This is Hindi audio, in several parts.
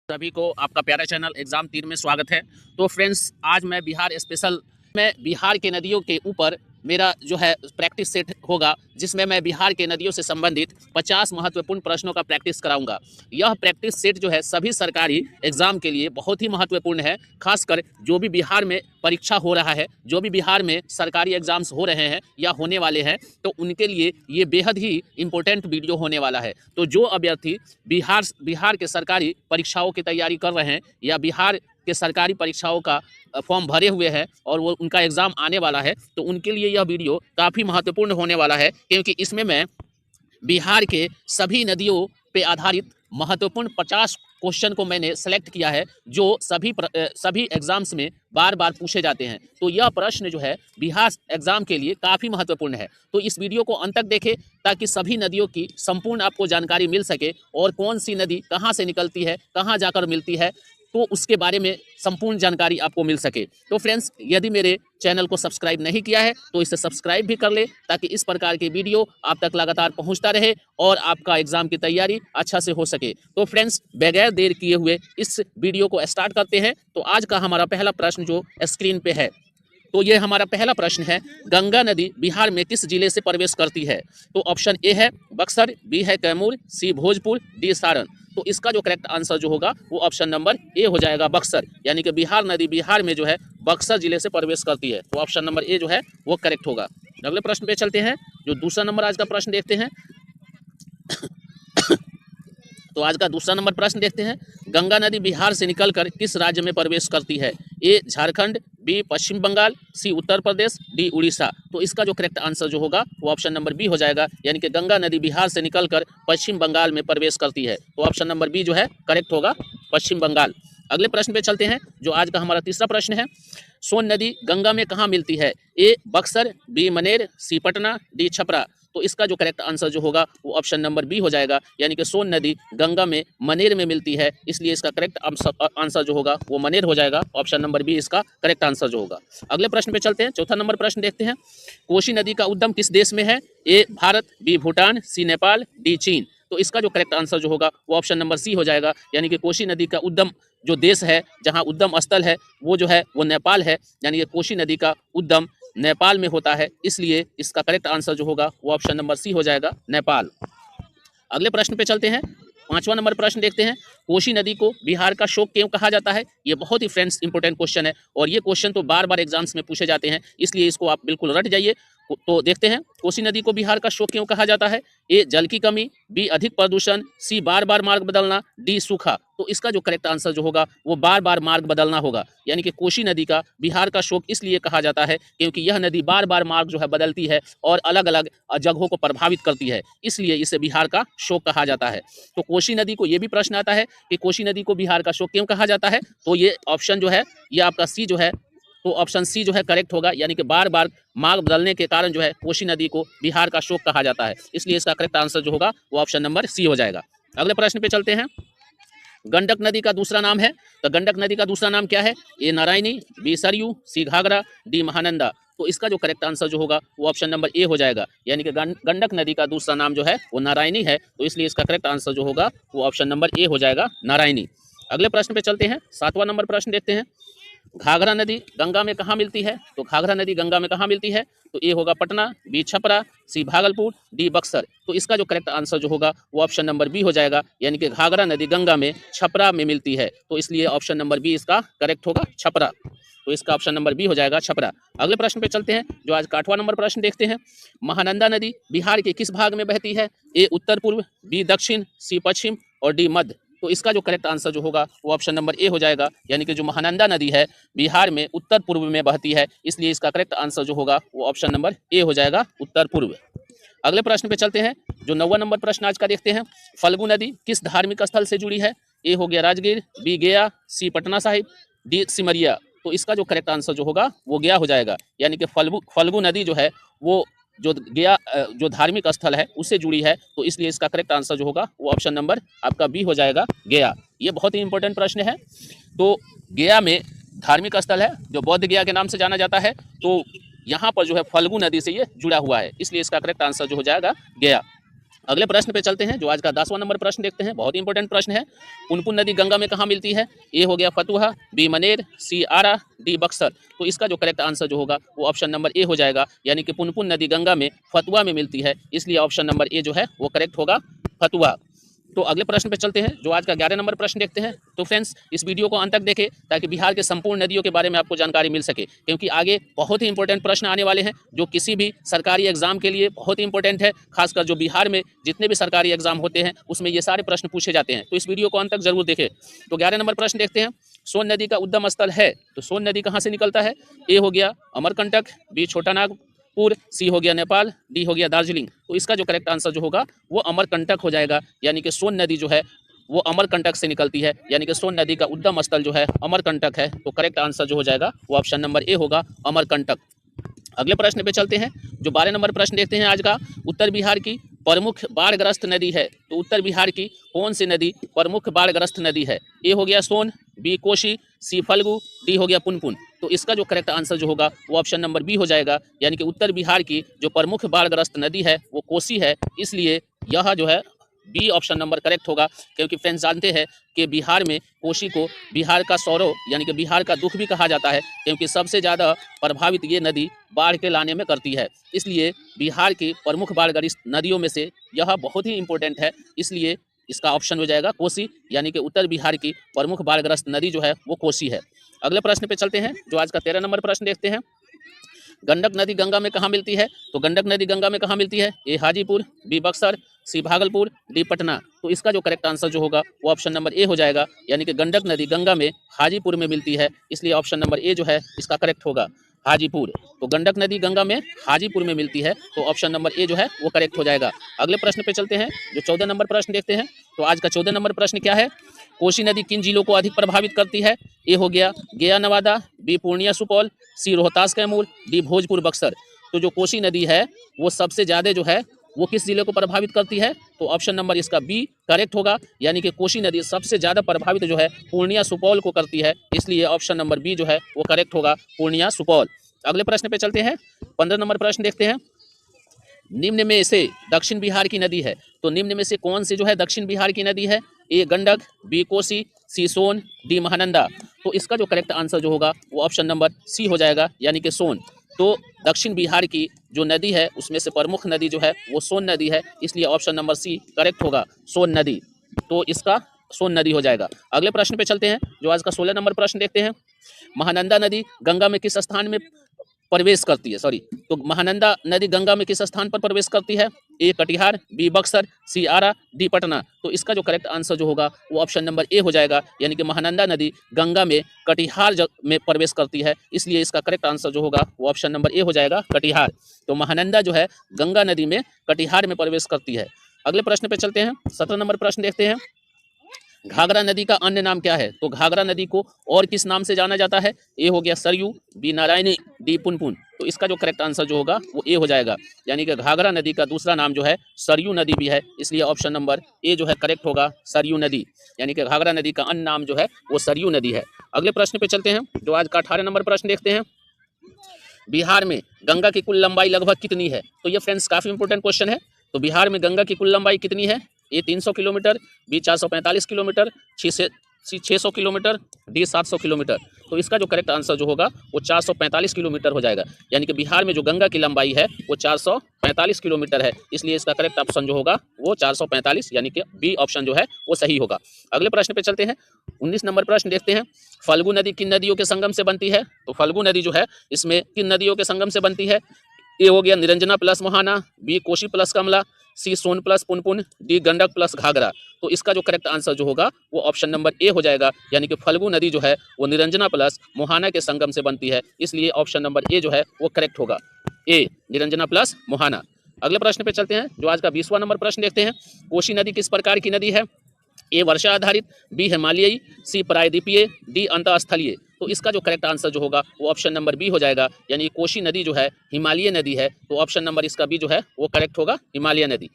सभी को आपका प्यारा चैनल एग्जाम 3 में स्वागत है। तो फ्रेंड्स, आज मैं बिहार स्पेशल में बिहार के नदियों के ऊपर मेरा जो है प्रैक्टिस सेट होगा, जिसमें मैं बिहार के नदियों से संबंधित 50 महत्वपूर्ण प्रश्नों का प्रैक्टिस कराऊंगा। यह प्रैक्टिस सेट जो है सभी सरकारी एग्जाम के लिए बहुत ही महत्वपूर्ण है। खासकर जो भी बिहार में परीक्षा हो रहा है, जो भी बिहार में सरकारी एग्जाम्स हो रहे हैं या होने वाले हैं, तो उनके लिए ये बेहद ही इम्पोर्टेंट वीडियो होने वाला है। तो जो अभ्यर्थी बिहार के सरकारी परीक्षाओं की तैयारी कर रहे हैं या बिहार के सरकारी परीक्षाओं का फॉर्म भरे हुए हैं और वो उनका एग्ज़ाम आने वाला है, तो उनके लिए यह वीडियो काफ़ी महत्वपूर्ण होने वाला है, क्योंकि इसमें मैं बिहार के सभी नदियों पे आधारित महत्वपूर्ण 50 क्वेश्चन को मैंने सेलेक्ट किया है, जो सभी एग्जाम्स में बार बार पूछे जाते हैं। तो यह प्रश्न जो है बिहार एग्जाम के लिए काफ़ी महत्वपूर्ण है। तो इस वीडियो को अंत तक देखें ताकि सभी नदियों की संपूर्ण आपको जानकारी मिल सके और कौन सी नदी कहाँ से निकलती है, कहाँ जाकर मिलती है, तो उसके बारे में संपूर्ण जानकारी आपको मिल सके। तो फ्रेंड्स, यदि मेरे चैनल को सब्सक्राइब नहीं किया है तो इसे सब्सक्राइब भी कर ले, ताकि इस प्रकार की वीडियो आप तक लगातार पहुंचता रहे और आपका एग्जाम की तैयारी अच्छा से हो सके। तो फ्रेंड्स, बगैर देर किए हुए इस वीडियो को स्टार्ट करते हैं। तो आज का हमारा पहला प्रश्न जो स्क्रीन पे है, तो ये हमारा पहला प्रश्न है, गंगा नदी बिहार में किस जिले से प्रवेश करती है? तो ऑप्शन ए है बक्सर, बी है कैमूर, सी भोजपुर, डी सारण। तो इसका जो करेक्ट आंसर जो होगा वो ऑप्शन नंबर ए हो जाएगा, बक्सर। यानी कि बिहार नदी बिहार में जो है बक्सर जिले से प्रवेश करती है। तो ऑप्शन नंबर ए जो है वो करेक्ट होगा। अगले प्रश्न पे चलते हैं, जो दूसरा नंबर आज का प्रश्न देखते हैं। तो आज का दूसरा नंबर प्रश्न देखते हैं, गंगा नदी बिहार से निकलकर किस राज्य में प्रवेश करती है? ए झारखंड, बी पश्चिम बंगाल, सी उत्तर प्रदेश, डी उड़ीसा। तो इसका जो करेक्ट आंसर जो होगा वो ऑप्शन नंबर बी हो जाएगा, यानी कि गंगा नदी बिहार से निकलकर पश्चिम बंगाल में प्रवेश करती है। तो ऑप्शन नंबर बी जो है करेक्ट होगा, पश्चिम बंगाल। अगले प्रश्न पे चलते हैं, जो आज का हमारा तीसरा प्रश्न है, सोन नदी गंगा में कहाँ मिलती है? ए बक्सर, बी मनेर, सी पटना, डी छपरा। तो इसका जो करेक्ट आंसर जो होगा वो ऑप्शन नंबर बी हो जाएगा, यानी कि सोन नदी गंगा में मनेर में मिलती है, इसलिए इसका करेक्ट आंसर जो होगा वो मनेर हो जाएगा। ऑप्शन नंबर बी इसका करेक्ट आंसर जो होगा। अगले प्रश्न पे चलते हैं, चौथा नंबर प्रश्न देखते हैं, कोसी नदी का उद्गम किस देश में है? ए भारत, बी भूटान, सी नेपाल, डी चीन। तो इसका जो करेक्ट आंसर जो होगा वो ऑप्शन नंबर सी हो जाएगा, यानी कि कोसी नदी का उद्गम जो देश है, जहाँ उद्गम स्थल है वो जो है वो नेपाल है, यानी कि कोसी नदी का उद्गम नेपाल में होता है, इसलिए इसका करेक्ट आंसर जो होगा वो ऑप्शन नंबर सी हो जाएगा, नेपाल। अगले प्रश्न पे चलते हैं, पांचवा नंबर प्रश्न देखते हैं, कोसी नदी को बिहार का शोक क्यों कहा जाता है? ये बहुत ही फ्रेंड्स इंपॉर्टेंट क्वेश्चन है और ये क्वेश्चन तो बार बार एग्जाम्स में पूछे जाते हैं, इसलिए इसको आप बिल्कुल रट जाइए। तो देखते हैं, कोसी नदी को बिहार का शोक क्यों कहा जाता है? ए जल की कमी, बी अधिक प्रदूषण, सी बार बार मार्ग बदलना, डी सूखा। तो इसका जो करेक्ट आंसर जो होगा वो बार बार मार्ग बदलना होगा, यानी कि कोसी नदी का बिहार का शोक इसलिए कहा जाता है क्योंकि यह नदी बार बार मार्ग जो है बदलती है और अलग अलग जगहों को प्रभावित करती है, इसलिए इसे बिहार का शोक कहा जाता है। तो कोसी नदी को ये भी प्रश्न आता है कि कोसी नदी को बिहार का शोक क्यों कहा जाता है? तो ये ऑप्शन जो है ये आपका सी जो है, तो ऑप्शन सी जो है करेक्ट होगा, यानी कि बार बार मार्ग बदलने के कारण जो है कोसी नदी को बिहार का शोक कहा जाता है, इसलिए इसका करेक्ट आंसर जो होगा वो ऑप्शन नंबर सी हो जाएगा। अगले प्रश्न पे चलते हैं, गंडक नदी का दूसरा नाम है, तो गंडक नदी का दूसरा नाम क्या है? ए नारायणी, बी सरयू, सी घाघरा, डी महानंदा। तो इसका जो करेक्ट आंसर जो होगा वो ऑप्शन नंबर ए हो जाएगा, यानी कि गंडक नदी का दूसरा नाम जो है वो नारायणी है, तो इसलिए इसका करेक्ट आंसर जो होगा वो ऑप्शन नंबर ए हो जाएगा, नारायणी। अगले प्रश्न पे चलते हैं, सातवां नंबर प्रश्न देखते हैं, घाघरा नदी गंगा में कहाँ मिलती है? तो घाघरा नदी गंगा में कहाँ मिलती है? तो ए होगा पटना, बी छपरा, सी भागलपुर, डी बक्सर। तो इसका जो करेक्ट आंसर जो होगा वो ऑप्शन नंबर बी हो जाएगा, यानी कि घाघरा नदी गंगा में छपरा में मिलती है, तो इसलिए ऑप्शन नंबर बी इसका करेक्ट होगा, छपरा। तो इसका ऑप्शन नंबर बी हो जाएगा, छपरा। अगले प्रश्न पे चलते हैं, जो आज का 8वां नंबर प्रश्न देखते हैं, महानंदा नदी बिहार के किस भाग में बहती है? ए उत्तर पूर्व, बी दक्षिण, सी पश्चिम और डी मध्य। तो इसका जो करेक्ट आंसर जो होगा वो ऑप्शन नंबर ए हो जाएगा, यानी कि जो महानंदा नदी है बिहार में उत्तर पूर्व में बहती है, इसलिए इसका करेक्ट आंसर जो होगा वो ऑप्शन नंबर ए हो जाएगा, उत्तर पूर्व। अगले प्रश्न पे चलते हैं, जो 9वां नंबर प्रश्न आज का देखते हैं, फल्गु नदी किस धार्मिक स्थल से जुड़ी है? ए हो गया राजगीर, बी गया, सी पटना साहिब, डी सिमरिया। तो इसका जो करेक्ट आंसर जो होगा वो गया हो जाएगा, यानी कि फल्गु नदी जो है वो जो गया जो धार्मिक स्थल है उससे जुड़ी है, तो इसलिए इसका करेक्ट आंसर जो होगा वो ऑप्शन नंबर आपका बी हो जाएगा, गया। ये बहुत ही इंपॉर्टेंट प्रश्न है। तो गया में धार्मिक स्थल है जो बौद्ध गया के नाम से जाना जाता है, तो यहाँ पर जो है फल्गु नदी से ये जुड़ा हुआ है, इसलिए इसका करेक्ट आंसर जो हो जाएगा गया। अगले प्रश्न पे चलते हैं, जो आज का 10वां नंबर प्रश्न देखते हैं। बहुत ही इंपॉर्टेंट प्रश्न है। पुनपुन नदी गंगा में कहाँ मिलती है? ए हो गया फतुहा, बी मनेर, सी आरा, डी बक्सर। तो इसका जो करेक्ट आंसर जो होगा वो ऑप्शन नंबर ए हो जाएगा, यानी कि पुनपुन नदी गंगा में फतुहा में मिलती है, इसलिए ऑप्शन नंबर ए जो है वो करेक्ट होगा, फतुहा। तो अगले प्रश्न पे चलते हैं, जो आज का 11 नंबर प्रश्न देखते हैं। तो फ्रेंड्स, इस वीडियो को अंत तक देखें ताकि बिहार के संपूर्ण नदियों के बारे में आपको जानकारी मिल सके, क्योंकि आगे बहुत ही इंपॉर्टेंट प्रश्न आने वाले हैं जो किसी भी सरकारी एग्जाम के लिए बहुत ही इंपॉर्टेंट है। खासकर जो बिहार में जितने भी सरकारी एग्जाम होते हैं उसमें ये सारे प्रश्न पूछे जाते हैं, तो इस वीडियो को अंत तक जरूर देखें। तो 11 नंबर प्रश्न देखते हैं। सोन नदी का उद्गम स्थल है, तो सोन नदी कहाँ से निकलता है? ए हो गया अमरकंटक, बी छोटा नागपुर, सी हो गया नेपाल, डी हो गया दार्जिलिंग। तो इसका जो करेक्ट आंसर जो होगा वो अमरकंटक हो जाएगा, यानी कि सोन नदी जो है वो अमरकंटक से निकलती है, यानी कि सोन नदी का उद्गम स्थल जो है अमरकंटक है। तो करेक्ट आंसर जो हो जाएगा वो ऑप्शन नंबर ए होगा, अमरकंटक। अगले प्रश्न पे चलते हैं, जो 12 नंबर प्रश्न देखते हैं आज का। उत्तर बिहार की प्रमुख बाढ़ग्रस्त नदी है, तो उत्तर बिहार की कौन सी नदी प्रमुख बाढ़ग्रस्त नदी है? ए हो गया सोन, बी कोशी, सी फल्गु, डी हो गया पुनपुन। तो इसका जो करेक्ट आंसर जो होगा वो ऑप्शन नंबर बी हो जाएगा, यानी कि उत्तर बिहार की जो प्रमुख बाढ़ग्रस्त नदी है वो कोसी है, इसलिए यह जो है बी ऑप्शन नंबर करेक्ट होगा। क्योंकि फ्रेंड्स जानते हैं कि बिहार में कोसी को बिहार का सौरव यानी कि बिहार का दुख भी कहा जाता है, क्योंकि सबसे ज़्यादा प्रभावित ये नदी बाढ़ के लाने में करती है। इसलिए बिहार की प्रमुख बाढ़ग्रस्त नदियों में से यह बहुत ही इंपॉर्टेंट है, इसलिए इसका ऑप्शन हो जाएगा कोसी, यानी कि उत्तर बिहार की प्रमुख बाढ़ग्रस्त नदी जो है वो कोसी है। अगले प्रश्न पे चलते हैं, जो आज का 13 नंबर प्रश्न देखते हैं। गंडक नदी गंगा में कहाँ मिलती है? तो गंडक नदी गंगा में कहाँ मिलती है? ए हाजीपुर, बी बक्सर, सी भागलपुर, डी पटना। तो इसका जो करेक्ट आंसर जो होगा वो ऑप्शन नंबर ए हो जाएगा, यानी कि गंडक नदी गंगा में हाजीपुर में मिलती है, इसलिए ऑप्शन नंबर ए जो है इसका करेक्ट होगा, हाजीपुर। तो गंडक नदी गंगा में हाजीपुर में मिलती है, तो ऑप्शन नंबर ए जो है वो करेक्ट हो जाएगा। अगले प्रश्न पे चलते हैं, जो 14 नंबर प्रश्न देखते हैं। तो आज का 14 नंबर प्रश्न क्या है? कोसी नदी किन जिलों को अधिक प्रभावित करती है? ए हो गया गया नवादा, बी पूर्णिया सुपौल, सी रोहतास कैमूर, डी भोजपुर बक्सर। तो जो कोसी नदी है वो सबसे ज़्यादा जो है वो किस जिले को प्रभावित करती है? तो ऑप्शन नंबर इसका बी करेक्ट होगा, यानी कि कोसी नदी सबसे ज़्यादा प्रभावित जो है पूर्णिया सुपौल को करती है, इसलिए ऑप्शन नंबर बी जो है वो करेक्ट होगा, पूर्णिया सुपौल। अगले प्रश्न पे चलते हैं, 15 नंबर प्रश्न देखते हैं। निम्न में से दक्षिण बिहार की नदी है, तो निम्न में से कौन सी जो है दक्षिण बिहार की नदी है? A Gandak, B Kosi, C Son, D Mahananda. तो इसका जो करेक्ट आंसर जो होगा वो ऑप्शन नंबर सी हो जाएगा, यानी कि सोन। तो दक्षिण बिहार की जो नदी है उसमें से प्रमुख नदी जो है वो सोन नदी है, इसलिए ऑप्शन नंबर सी करेक्ट होगा, सोन नदी। तो इसका सोन नदी हो जाएगा। अगले प्रश्न पे चलते हैं, जो आज का 16 नंबर प्रश्न देखते हैं। महानंदा नदी गंगा में किस स्थान में प्रवेश करती है? तो महानंदा नदी गंगा में किस स्थान पर प्रवेश करती है? ए कटिहार, बी बक्सर, सी आरा, डी पटना। तो इसका जो करेक्ट आंसर जो होगा वो ऑप्शन नंबर ए हो जाएगा, यानी कि महानंदा नदी गंगा में कटिहार में प्रवेश करती है, इसलिए इसका करेक्ट आंसर जो होगा वो ऑप्शन नंबर ए हो जाएगा, कटिहार। तो महानंदा जो है गंगा नदी में कटिहार में प्रवेश करती है। अगले प्रश्न पे चलते हैं, 17 नंबर प्रश्न देखते हैं। घाघरा नदी का अन्य नाम क्या है? तो घाघरा नदी को और किस नाम से जाना जाता है? ए हो गया सरयू, बी नारायणी, डी पुनपुन। तो इसका जो करेक्ट आंसर जो होगा वो ए हो जाएगा, यानी कि घाघरा नदी का दूसरा नाम जो है सरयू नदी भी है, इसलिए ऑप्शन नंबर ए जो है करेक्ट होगा, सरयू नदी। यानी कि घाघरा नदी का अन्य नाम जो है वो सरयू नदी है। अगले प्रश्न पे चलते हैं, जो आज का 18 नंबर प्रश्न देखते हैं। बिहार में गंगा की कुल लंबाई लगभग कितनी है? तो ये फ्रेंड्स काफ़ी इंपॉर्टेंट क्वेश्चन है। तो बिहार में गंगा की कुल लंबाई कितनी है? ए 300 किलोमीटर, बी 445 किलोमीटर, सी 600 किलोमीटर, डी 700 किलोमीटर। तो इसका जो करेक्ट आंसर जो होगा वो 445 किलोमीटर हो जाएगा, यानी कि बिहार में जो गंगा की लंबाई है वो 445 किलोमीटर है, इसलिए इसका करेक्ट ऑप्शन जो होगा वो 445, यानी कि बी ऑप्शन जो है वो सही होगा। अगले प्रश्न पे चलते हैं, 19 नंबर प्रश्न देखते हैं। फल्गु नदी किन नदियों के संगम से बनती है? तो फल्गु नदी जो है इसमें किन नदियों के संगम से बनती है? ए हो गया Niranjana plus Mohana, B Koshi plus Kamala, C Son plus Punpun, D Gandak plus Ghaghara. तो इसका जो करेक्ट आंसर जो होगा वो ऑप्शन नंबर ए हो जाएगा, यानी कि फल्गु नदी जो है वो निरंजना प्लस मोहाना के संगम से बनती है, इसलिए ऑप्शन नंबर ए जो है वो करेक्ट होगा, ए निरंजना प्लस मोहाना। अगले प्रश्न पे चलते हैं, जो आज का 20वां नंबर प्रश्न देखते हैं। कोसी नदी किस प्रकार की नदी है? ए वर्षा आधारित, बी हिमालयी, सी प्रायद्वीपीय, डी अंतःस्थलीय। तो इसका जो करेक्ट आंसर जो होगा वो ऑप्शन नंबर बी हो जाएगा, यानी कोसी नदी जो है हिमालयी नदी है, तो ऑप्शन नंबर इसका बी जो है वो करेक्ट होगा, हिमालय नदी।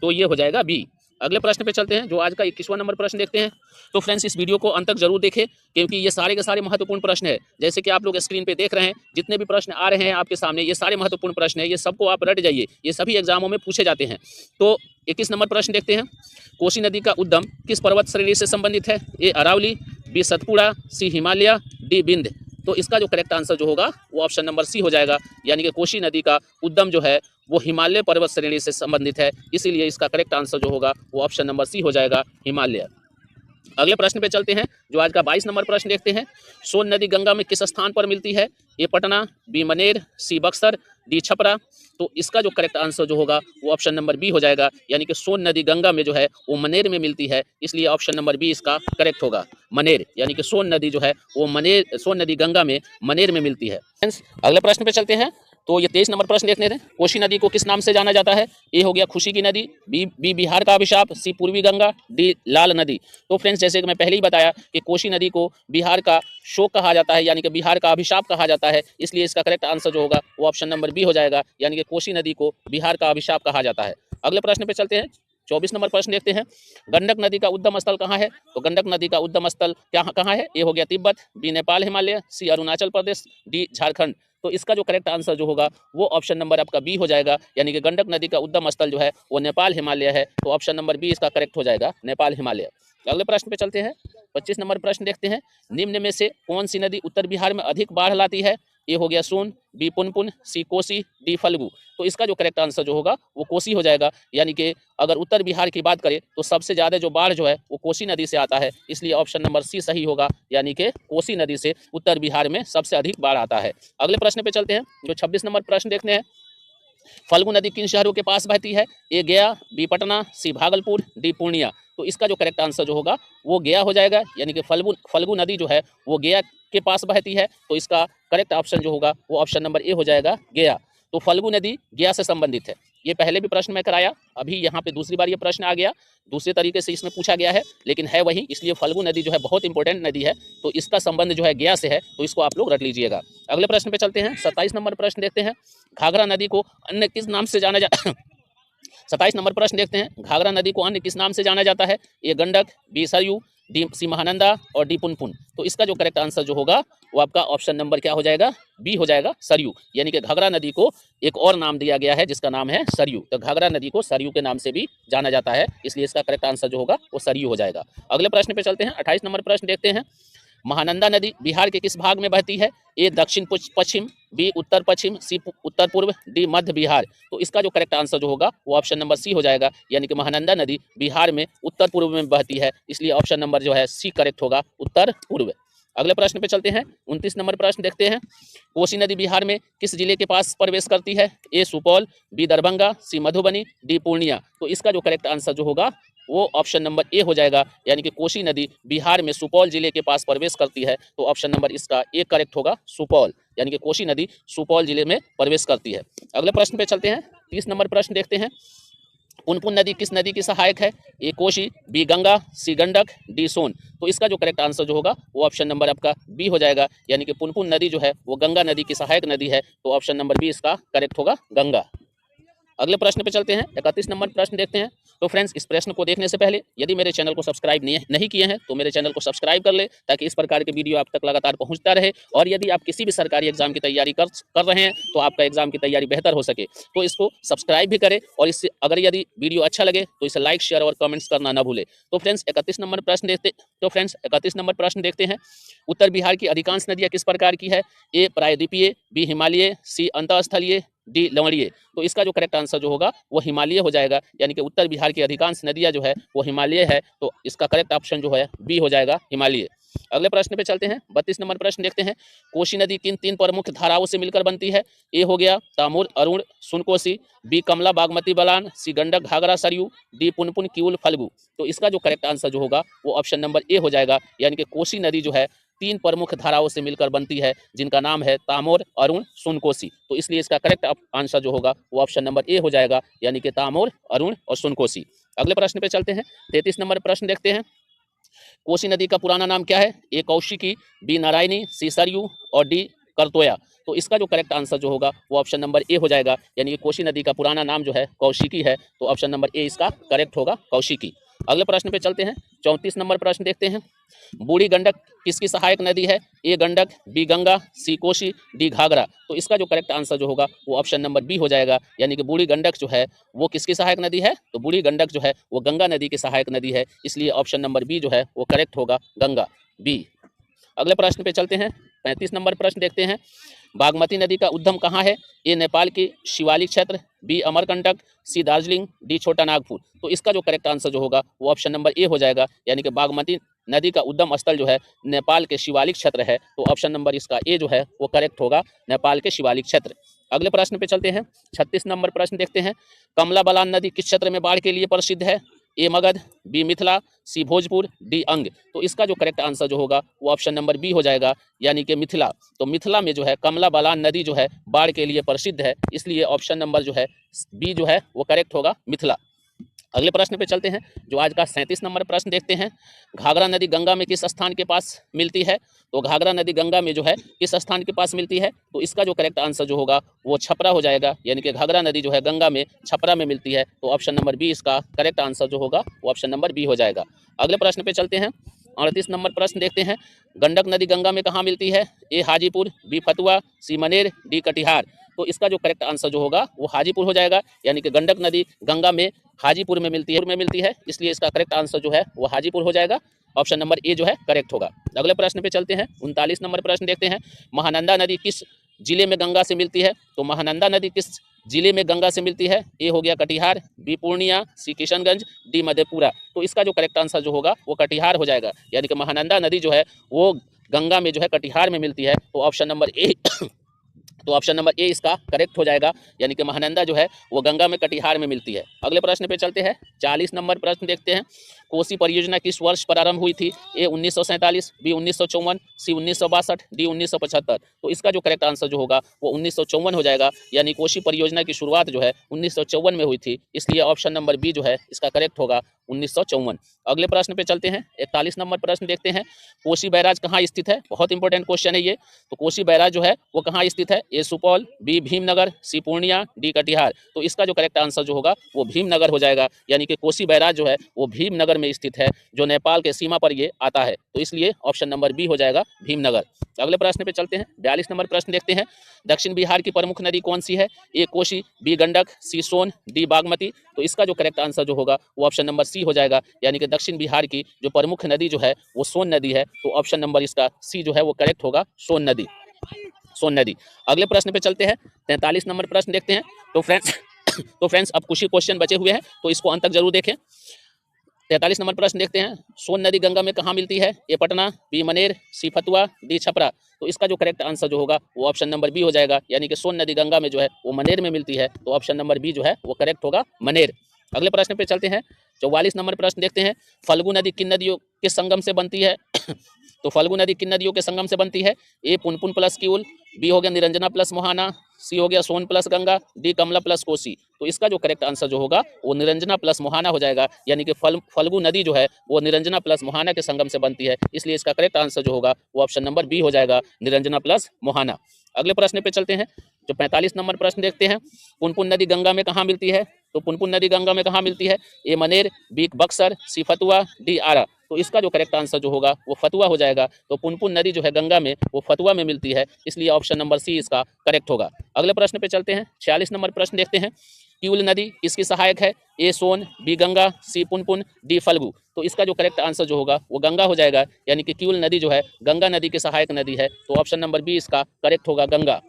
तो ये हो जाएगा बी। अगले प्रश्न पे चलते हैं, जो आज का 21वां नंबर प्रश्न देखते हैं। तो फ्रेंड्स, इस वीडियो को अंत तक जरूर देखें, क्योंकि ये सारे के सारे महत्वपूर्ण प्रश्न है। जैसे कि आप लोग स्क्रीन पे देख रहे हैं, जितने भी प्रश्न आ रहे हैं आपके सामने, ये सारे महत्वपूर्ण प्रश्न है। ये सबको आप रट जाइए, ये सभी एग्जामों में पूछे जाते हैं। तो 21 नंबर प्रश्न देखते हैं। कोसी नदी का उद्गम किस पर्वत श्रेणी से संबंधित है? ए अरावली, बी सतपुड़ा, सी हिमालय, डी बिंद। तो इसका जो करेक्ट आंसर जो होगा वो ऑप्शन नंबर सी हो जाएगा, यानी कि कोसी नदी का उद्गम जो है वो हिमालय पर्वत श्रेणी से संबंधित है, इसीलिए इसका करेक्ट आंसर जो होगा वो ऑप्शन नंबर सी हो जाएगा, हिमालय। अगले प्रश्न पे चलते हैं, जो आज का 22 नंबर प्रश्न देखते हैं। सोन नदी गंगा में किस स्थान पर मिलती है? ए पटना, बी मनेर, सी बक्सर, डी छपरा। तो इसका जो करेक्ट आंसर जो होगा वो ऑप्शन नंबर बी हो जाएगा, यानी कि सोन नदी गंगा में जो है वो मनेर में मिलती है, इसलिए ऑप्शन नंबर बी इसका करेक्ट होगा, मनेर। यानी कि सोन नदी जो है वो सोन नदी गंगा में मनेर में मिलती है। अगले प्रश्न पे चलते हैं, तो ये 23 नंबर प्रश्न देखने थे। कोसी नदी को किस नाम से जाना जाता है? ए हो गया खुशी की नदी, बी बिहार का अभिशाप, सी पूर्वी गंगा, डी लाल नदी। तो फ्रेंड्स, जैसे कि मैं पहले ही बताया कि कोसी नदी को बिहार का शोक कहा जाता है, यानी कि बिहार का अभिशाप कहा जाता है, इसलिए इसका करेक्ट आंसर जो होगा वो ऑप्शन नंबर बी हो जाएगा, यानी कि कोसी नदी को बिहार का अभिशाप कहा जाता है। अगले प्रश्न पे चलते हैं, 24 नंबर प्रश्न देखते हैं। गंडक नदी का उद्गम स्थल कहाँ है? तो गंडक नदी का उद्गम स्थल कहाँ है? ए हो गया तिब्बत, बी नेपाल हिमालय, सी अरुणाचल प्रदेश, डी झारखंड। तो इसका जो करेक्ट आंसर जो होगा वो ऑप्शन नंबर आपका बी हो जाएगा, यानी कि गंडक नदी का उद्गम स्थल जो है वो नेपाल हिमालय है, तो ऑप्शन नंबर बी इसका करेक्ट हो जाएगा, नेपाल हिमालय। अगले प्रश्न पे चलते हैं, 25 नंबर प्रश्न देखते हैं। निम्न में से कौन सी नदी उत्तर बिहार में अधिक बाढ़ लाती है? ए हो गया सोन, बी पुनपुन, सी कोसी, डी फल्गु। तो इसका जो करेक्ट आंसर जो होगा वो कोसी हो जाएगा, यानी कि अगर उत्तर बिहार की बात करें तो सबसे ज़्यादा जो बाढ़ जो है वो कोसी नदी से आता है, इसलिए ऑप्शन नंबर सी सही होगा, यानी कि कोसी नदी से उत्तर बिहार में सबसे अधिक बाढ़ आता है। अगले प्रश्न पे चलते हैं, जो 26 नंबर प्रश्न देखते हैं। फल्गु नदी किन शहरों के पास बहती है? ए गया, बी पटना, सी भागलपुर, डी पूर्णिया। तो इसका जो करेक्ट आंसर जो होगा वो गया हो जाएगा, यानी कि फल्गु नदी जो है वो गया के पास बहती है, तो इसका करेक्ट ऑप्शन जो होगा वो ऑप्शन नंबर ए हो जाएगा, गया। तो फल्गु नदी गया से संबंधित है। ये पहले भी प्रश्न मैं कराया, अभी यहाँ पे दूसरी बार ये प्रश्न आ गया, दूसरे तरीके से इसमें पूछा गया है, लेकिन है वही, इसलिए फल्गु नदी जो है बहुत इंपॉर्टेंट नदी है, तो इसका संबंध जो है गया से है, तो इसको आप लोग रट लीजिएगा। अगले प्रश्न पे चलते हैं, 27 नंबर प्रश्न देखते हैं। घाघरा नदी को अन्य किस नाम से जाना जाता 27 नंबर प्रश्न देखते हैं। घाघरा नदी को अन्य किस नाम से जाना जाता है? A Gandak, B Sarayu, D C Mahananda और डी पुनपुन। तो इसका जो करेक्ट आंसर जो होगा वो आपका ऑप्शन नंबर क्या हो जाएगा? बी हो जाएगा, सरयू। यानी कि घाघरा नदी को एक और नाम दिया गया है जिसका नाम है सरयू, तो घाघरा नदी को सरयू के नाम से भी जाना जाता है, इसलिए इसका करेक्ट आंसर जो होगा वो सरयू हो जाएगा। अगले प्रश्न पे चलते हैं, 28 नंबर प्रश्न देखते हैं। महानंदा नदी बिहार के किस भाग में बहती है? ए दक्षिण पश्चिम, बी उत्तर पश्चिम, सी उत्तर पूर्व, डी मध्य बिहार। तो इसका जो करेक्ट आंसर जो होगा वो ऑप्शन नंबर सी हो जाएगा, यानी कि महानंदा नदी बिहार में उत्तर पूर्व में बहती है, इसलिए ऑप्शन नंबर जो है सी करेक्ट होगा, उत्तर पूर्व। अगले प्रश्न पे चलते हैं, 29 नंबर प्रश्न देखते हैं। कोसी नदी बिहार में किस जिले के पास प्रवेश करती है? ए सुपौल, बी दरभंगा, सी मधुबनी, डी पूर्णिया। तो इसका जो करेक्ट आंसर जो होगा वो ऑप्शन नंबर ए हो जाएगा, यानी कि कोसी नदी बिहार में सुपौल जिले के पास प्रवेश करती है, तो ऑप्शन नंबर इसका ए करेक्ट होगा, सुपौल, यानी कि कोसी नदी सुपौल जिले में प्रवेश करती है। अगले प्रश्न पे चलते हैं, 30 नंबर प्रश्न देखते हैं। पुनपुन नदी किस नदी की सहायक है? ए कोसी, बी गंगा, सी गंडक, डी सोन। तो इसका जो करेक्ट आंसर जो होगा वो ऑप्शन नंबर आपका बी हो जाएगा, यानी कि पुनपुन नदी जो है वो गंगा नदी की सहायक नदी है, तो ऑप्शन नंबर बी इसका करेक्ट होगा, गंगा। अगले प्रश्न पे चलते हैं, 31 नंबर प्रश्न देखते हैं। तो फ्रेंड्स, इस प्रश्न को देखने से पहले यदि मेरे चैनल को सब्सक्राइब नहीं किए हैं तो मेरे चैनल को सब्सक्राइब कर ले, ताकि इस प्रकार के वीडियो आप तक लगातार पहुंचता रहे। और यदि आप किसी भी सरकारी एग्जाम की तैयारी कर रहे हैं तो आपका एग्जाम की तैयारी बेहतर हो सके, तो इसको सब्सक्राइब भी करें, और इससे अगर यदि वीडियो अच्छा लगे तो इसे लाइक, शेयर और कमेंट्स करना ना भूले। तो फ्रेंड्स, 31 नंबर प्रश्न देखते हैं। उत्तर बिहार की अधिकांश नदियाँ किस प्रकार की है? ए प्रायद्वीपीय, बी हिमालय, सी अंतःस्थलीय, डी लवणीय। तो इसका जो करेक्ट आंसर जो होगा वो हिमालय हो जाएगा, यानी कि उत्तर बिहार की अधिकांश नदियां जो है वो हिमालय है, तो इसका करेक्ट ऑप्शन जो है बी हो जाएगा, हिमालय। अगले प्रश्न पे चलते हैं, 32 नंबर प्रश्न देखते हैं। कोसी नदी किन तीन प्रमुख धाराओं से मिलकर बनती है? ए हो गया तामुर अरुण सुनकोसी, बी कमला बागमती बलान, सी गंडक घाघरा सरयू, डी पुनपुन किउल फल्गु। तो इसका जो करेक्ट आंसर जो होगा वो ऑप्शन नंबर ए हो जाएगा, यानी कि कोसी नदी जो है तीन प्रमुख धाराओं से मिलकर बनती है, जिनका नाम है तामोर, अरुण, सुनकोसी। तो इसलिए इसका करेक्ट आंसर जो होगा वो ऑप्शन नंबर ए हो जाएगा, यानी कि तामोर, अरुण और सुनकोसी। अगले प्रश्न पे चलते हैं, 33 नंबर प्रश्न देखते हैं। कोसी नदी का पुराना नाम क्या है? ए कौशिकी, बी नारायणी, सी सरयू और डी करतोया। तो तो इसका जो करेक्ट आंसर जो होगा वो ऑप्शन नंबर ए हो जाएगा, यानी कि कोसी नदी का पुराना नाम जो है कौशिकी है, तो ऑप्शन नंबर ए इसका करेक्ट होगा, कौशिकी। अगले प्रश्न पे चलते हैं, 34 नंबर प्रश्न देखते हैं। बूढ़ी गंडक किसकी सहायक नदी है? A Gandak, B Ganga, C Kosi, D Ghaghara. तो इसका जो करेक्ट आंसर जो होगा वो ऑप्शन नंबर बी हो जाएगा, यानी कि बूढ़ी गंडक जो है वो किसकी सहायक नदी है? तो बूढ़ी गंडक जो है वो गंगा नदी की सहायक नदी है, इसलिए ऑप्शन नंबर बी जो है वो करेक्ट होगा, गंगा, बी। अगले प्रश्न पे चलते हैं, 35 नंबर प्रश्न देखते हैं। बागमती नदी का उद्गम कहाँ है? ए नेपाल के शिवालिक क्षेत्र, बी अमरकंटक, सी दार्जिलिंग, डी छोटा नागपुर। तो इसका जो करेक्ट आंसर जो होगा वो ऑप्शन नंबर ए हो जाएगा, यानी कि बागमती नदी का उद्गम स्थल जो है नेपाल के शिवालिक क्षेत्र है, तो ऑप्शन नंबर इसका ए जो है वो करेक्ट होगा, नेपाल के शिवालिक क्षेत्र। अगले प्रश्न पे चलते हैं, 36 नंबर प्रश्न देखते हैं। कमला बलान नदी किस क्षेत्र में बाढ़ के लिए प्रसिद्ध है? ए मगध, बी मिथिला, सी भोजपुर, डी अंग। तो इसका जो करेक्ट आंसर जो होगा वो ऑप्शन नंबर बी हो जाएगा, यानी कि मिथिला। तो मिथिला में जो है कमला बलान नदी जो है बाढ़ के लिए प्रसिद्ध है, इसलिए ऑप्शन नंबर जो है बी जो है वो करेक्ट होगा, मिथिला। अगले प्रश्न पे चलते हैं, जो आज का 37 नंबर प्रश्न देखते हैं। घाघरा नदी गंगा में किस स्थान के पास मिलती है? तो घाघरा नदी गंगा में जो है किस स्थान के पास मिलती है? तो इसका जो करेक्ट आंसर जो होगा वो छपरा हो जाएगा, यानी कि घाघरा नदी जो है गंगा में छपरा में मिलती है, तो ऑप्शन नंबर बी इसका करेक्ट आंसर जो होगा वो ऑप्शन नंबर बी हो जाएगा। अगले प्रश्न पे चलते हैं, 38 नंबर प्रश्न देखते हैं। गंडक नदी गंगा में कहाँ मिलती है? ए हाजीपुर, बी फतुआ, सी मनेर, डी कटिहार। तो इसका जो करेक्ट आंसर जो होगा वो हाजीपुर हो जाएगा, यानी कि गंडक नदी गंगा में हाजीपुर में मिलती है, इसलिए इसका करेक्ट आंसर जो है वो हाजीपुर हो जाएगा, ऑप्शन नंबर ए जो है करेक्ट होगा। अगले प्रश्न पे चलते हैं, 39 नंबर प्रश्न देखते हैं। महानंदा नदी किस जिले में गंगा से मिलती है? तो महानंदा नदी किस जिले में गंगा से मिलती है? ए हो गया कटिहार, बी पूर्णिया, सी किशनगंज, डी मधेपुरा। तो इसका जो करेक्ट आंसर जो होगा वो कटिहार हो जाएगा, यानी कि महानंदा नदी जो है वो गंगा में जो है कटिहार में मिलती है, तो ऑप्शन नंबर ए तो ऑप्शन नंबर ए इसका करेक्ट हो जाएगा, यानी कि महानंदा जो है वो गंगा में कटिहार में मिलती है। अगले प्रश्न पे चलते हैं, 40 नंबर प्रश्न देखते हैं। कोसी परियोजना किस वर्ष प्रारंभ हुई थी? ए 1947, बी 1954, सी 1962, डी 1975। तो इसका जो करेक्ट आंसर जो होगा वो 1954 हो जाएगा, यानी कोसी परियोजना की शुरुआत जो है 1954 में हुई थी, इसलिए ऑप्शन नंबर बी जो है इसका करेक्ट होगा, 1954। अगले प्रश्न पे चलते हैं, 41 नंबर प्रश्न देखते हैं। कोसी बैराज कहाँ स्थित है? बहुत इंपॉर्टेंट क्वेश्चन है ये। तो कोसी बैराज जो है वो कहाँ स्थित है? ए सुपौल, बी भीमनगर, सी पूर्णिया, डी कटिहार। तो इसका जो करेक्ट आंसर जो होगा वो भीमनगर हो जाएगा, यानी कि कोसी बैराज जो है वो भीमनगर में स्थित है, जो नेपाल के सीमा पर ये आता है, तो इसलिए ऑप्शन नंबर बी हो जाएगा, भीमनगर। अगले प्रश्न पे चलते हैं, 42 नंबर प्रश्न देखते हैं। दक्षिण बिहार की प्रमुख नदी कौन सी है? ए कोसी, बी गंडक, सी सोन, डी बागमती। तो इसका जो करेक्ट आंसर जो होगा वो ऑप्शन नंबर सी हो जाएगा, यानी कि दक्षिण बिहार की जो प्रमुख नदी जो है वो सोन नदी है, तो ऑप्शन नंबर इसका सी जो है वो करेक्ट होगा, सोन नदी, सोन नदी। अगले प्रश्न पे चलते हैं, 43 नंबर प्रश्न देखते हैं। तो फ्रेंड्स अब कुछ ही क्वेश्चन बचे हुए हैं, तो इसको अंत तक जरूर देखें। 43 नंबर प्रश्न देखते हैं। सोन नदी गंगा में कहाँ मिलती है? ए पटना, बी मनेर, सी फतुआ, डी छपरा। तो इसका जो करेक्ट आंसर जो होगा वो ऑप्शन नंबर बी हो जाएगा, यानी कि सोन नदी गंगा में जो है वो मनेर में मिलती है, तो ऑप्शन नंबर बी जो है वो करेक्ट होगा, मनेर। अगले प्रश्न पे चलते हैं, 44 नंबर प्रश्न देखते हैं। फल्गु नदी किन नदियों के संगम से बनती है? तो फल्गु नदी किन नदियों के संगम से बनती है? ए पुनपुन प्लस किउल, बी हो गया निरंजना प्लस मोहाना, सी हो गया सोन प्लस गंगा, डी कमला प्लस कोसी। तो इसका जो करेक्ट आंसर जो होगा वो निरंजना प्लस मोहाना हो जाएगा, यानी कि फल्गु नदी जो है वो निरंजना प्लस मोहाना के संगम से बनती है, इसलिए इसका करेक्ट आंसर जो होगा वो ऑप्शन नंबर बी हो जाएगा, निरंजना प्लस मोहाना। अगले प्रश्न पे चलते हैं, जो 45 नंबर प्रश्न देखते हैं। पुनपुन नदी गंगा में कहाँ मिलती है? तो पुनपुन नदी गंगा में कहाँ मिलती है? ए मनेर, बी बक्सर, सी फतुआ, डी आरा। तो इसका जो करेक्ट आंसर जो होगा वो फतुआ हो जाएगा, तो पुनपुन नदी जो है गंगा में वो फतुआ में मिलती है, इसलिए ऑप्शन नंबर सी इसका करेक्ट होगा। अगले प्रश्न पे चलते हैं, 46 नंबर प्रश्न देखते हैं। किउल नदी किसकी सहायक है? ए सोन, बी गंगा, सी पुनपुन, डी फल्गु। तो इसका जो करेक्ट आंसर जो होगा वो गंगा हो जाएगा, यानी कि किउल नदी जो है गंगा नदी की सहायक नदी है, तो ऑप्शन नंबर बी इसका करेक्ट होगा, गंगा।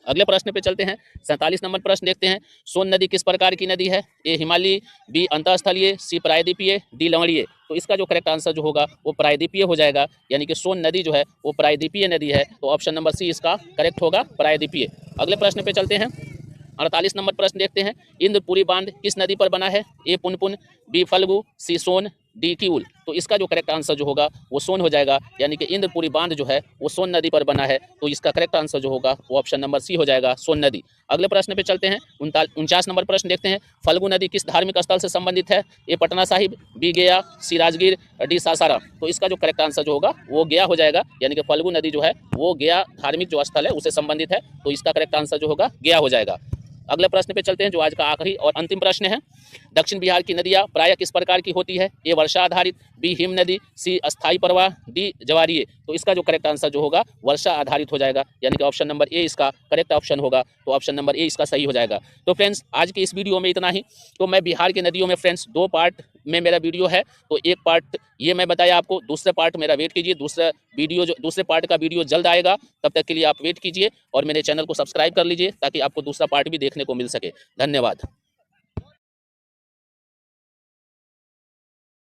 अगले प्रश्न पे चलते हैं, 47 नंबर प्रश्न देखते हैं। सोन नदी किस प्रकार की नदी है? ए हिमालयी, बी अंतःस्थलीय, सी प्रायद्वीपीय, डी लवणीय। तो इसका जो करेक्ट आंसर जो होगा वो प्रायद्वीपीय हो जाएगा, यानी कि सोन नदी जो है वो प्रायद्वीपीय नदी है, तो ऑप्शन नंबर सी इसका करेक्ट होगा, प्रायद्वीपीय। अगले प्रश्न पे चलते हैं, 48 नंबर प्रश्न देखते हैं। इंद्रपुरी बांध किस नदी पर बना है? ए पुनपुन, बी फल्गु, सी सोन, डी किउल। तो इसका जो करेक्ट आंसर जो होगा वो सोन हो जाएगा, यानी कि इंद्रपुरी बांध जो है वो सोन नदी पर बना है। तो इसका करेक्ट आंसर जो होगा वो ऑप्शन नंबर सी हो जाएगा, सोन नदी। अगले प्रश्न पे चलते हैं। 49 नंबर प्रश्न देखते हैं। फल्गु नदी किस धार्मिक स्थल से संबंधित है? ए पटना साहिब, बी गया, सी राजगीर, डी सासाराम। तो इसका जो करेक्ट आंसर जो होगा वो गया हो जाएगा, यानी कि फल्गु नदी जो है वो गया धार्मिक जो स्थल है उससे संबंधित है। तो इसका करेक्ट आंसर जो होगा गया हो जाएगा। अगले प्रश्न पे चलते हैं, जो आज का आखिरी और अंतिम प्रश्न है। दक्षिण बिहार की नदियां प्रायः किस प्रकार की होती है? ए वर्षा आधारित, बी हिम नदी, सी अस्थायी प्रवाह, डी ज्वारीय। तो इसका जो करेक्ट आंसर जो होगा वर्षा आधारित हो जाएगा, यानी कि ऑप्शन नंबर ए इसका करेक्ट ऑप्शन होगा। तो ऑप्शन नंबर ए इसका सही हो जाएगा। तो फ्रेंड्स आज की इस वीडियो में इतना ही। तो मैं बिहार की नदियों में फ्रेंड्स 2 पार्ट में मेरा वीडियो है। तो एक पार्ट ये मैं बताया आपको, दूसरे पार्ट मेरा वेट कीजिए, दूसरे पार्ट का वीडियो जल्द आएगा। तब तक के लिए आप वेट कीजिए और मेरे चैनल को सब्सक्राइब कर लीजिए ताकि आपको दूसरा पार्ट भी देखने को मिल सके। धन्यवाद।